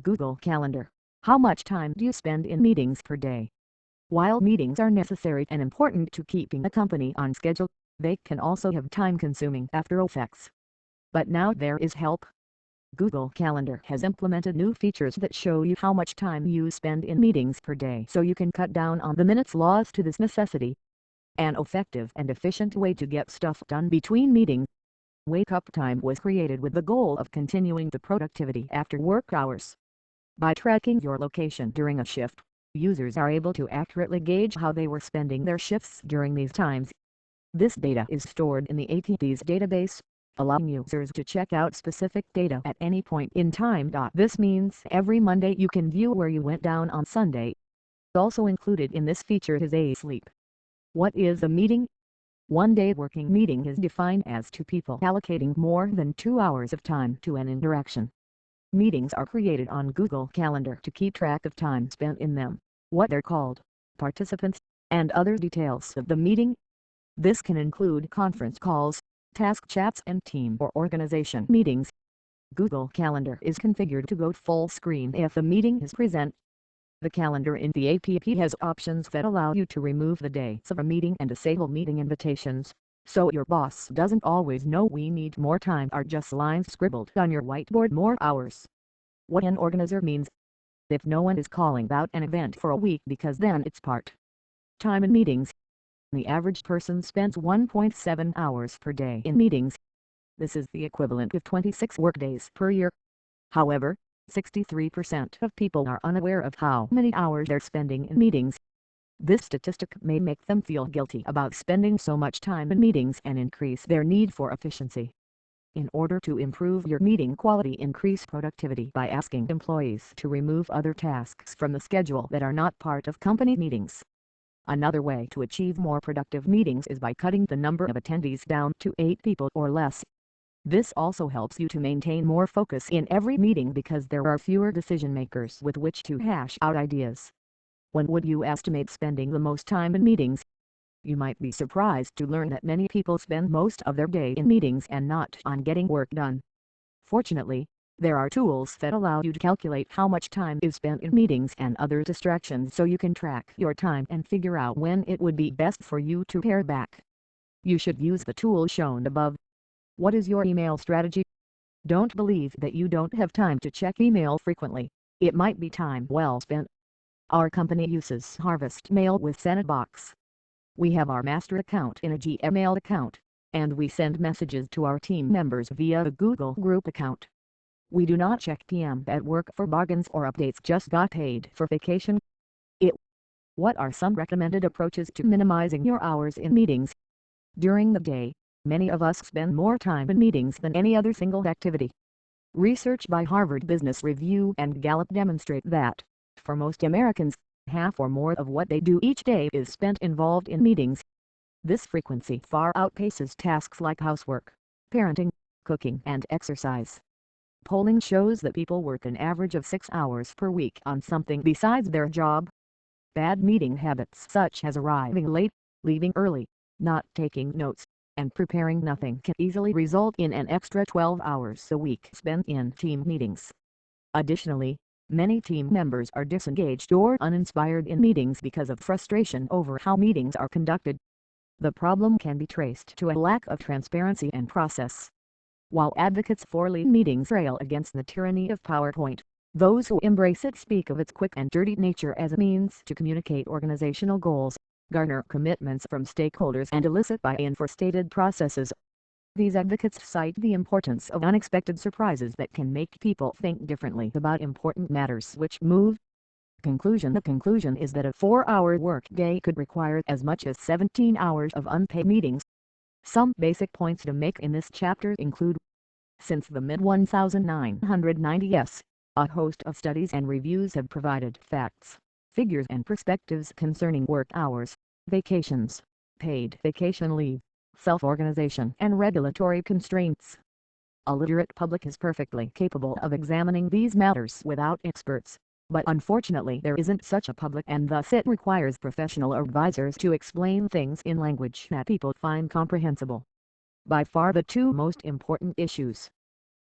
Google Calendar. How much time do you spend in meetings per day? While meetings are necessary and important to keeping a company on schedule, they can also have time-consuming after effects. But now there is help. Google Calendar has implemented new features that show you how much time you spend in meetings per day so you can cut down on the minutes lost to this necessity. An effective and efficient way to get stuff done between meetings. Wake Up Time was created with the goal of continuing the productivity after work hours. By tracking your location during a shift, users are able to accurately gauge how they were spending their shifts during these times. This data is stored in the ATD's database, allowing users to check out specific data at any point in time. This means every Monday you can view where you went down on Sunday. Also included in this feature is a sleep. What is a meeting? One-day working meeting is defined as two people allocating more than 2 hours of time to an interaction. Meetings are created on Google Calendar to keep track of time spent in them, what they're called, participants, and other details of the meeting. This can include conference calls, task chats and team or organization meetings. Google Calendar is configured to go full screen if the meeting is present. The calendar in the app has options that allow you to remove the dates of a meeting and disable meeting invitations, so your boss doesn't always know we need more time or just lines scribbled on your whiteboard more hours. What an organizer means. If no one is calling about an event for a week because then it's part time in meetings. The average person spends 1.7 hours per day in meetings. This is the equivalent of 26 workdays per year. However, 63% of people are unaware of how many hours they're spending in meetings. This statistic may make them feel guilty about spending so much time in meetings and increase their need for efficiency. In order to improve your meeting quality, increase productivity by asking employees to remove other tasks from the schedule that are not part of company meetings. Another way to achieve more productive meetings is by cutting the number of attendees down to 8 people or less. This also helps you to maintain more focus in every meeting because there are fewer decision makers with which to hash out ideas. When would you estimate spending the most time in meetings? You might be surprised to learn that many people spend most of their day in meetings and not on getting work done. Fortunately, there are tools that allow you to calculate how much time is spent in meetings and other distractions so you can track your time and figure out when it would be best for you to pare back. You should use the tool shown above. What is your email strategy? Don't believe that you don't have time to check email frequently. It might be time well spent. Our company uses Harvest Mail with SendBox. We have our master account in a Gmail account, and we send messages to our team members via a Google Group account. We do not check PM at work for bargains or updates. Just got paid for vacation. What are some recommended approaches to minimizing your hours in meetings? During the day, many of us spend more time in meetings than any other single activity. Research by Harvard Business Review and Gallup demonstrate that, for most Americans, half or more of what they do each day is spent involved in meetings. This frequency far outpaces tasks like housework, parenting, cooking, and exercise. Polling shows that people work an average of 6 hours per week on something besides their job. Bad meeting habits such as arriving late, leaving early, not taking notes, and preparing nothing can easily result in an extra 12 hours a week spent in team meetings. Additionally, many team members are disengaged or uninspired in meetings because of frustration over how meetings are conducted. The problem can be traced to a lack of transparency and process. While advocates for lean meetings rail against the tyranny of PowerPoint, those who embrace it speak of its quick and dirty nature as a means to communicate organizational goals, garner commitments from stakeholders, and elicit buy-in for stated processes. These advocates cite the importance of unexpected surprises that can make people think differently about important matters which move. Conclusion: the conclusion is that a 4-hour workday could require as much as 17 hours of unpaid meetings. Some basic points to make in this chapter include: since the mid-1990s, a host of studies and reviews have provided facts, figures and perspectives concerning work hours, vacations, paid vacation leave, self-organization and regulatory constraints. A literate public is perfectly capable of examining these matters without experts, but unfortunately there isn't such a public, and thus it requires professional advisors to explain things in language that people find comprehensible. By far the two most important issues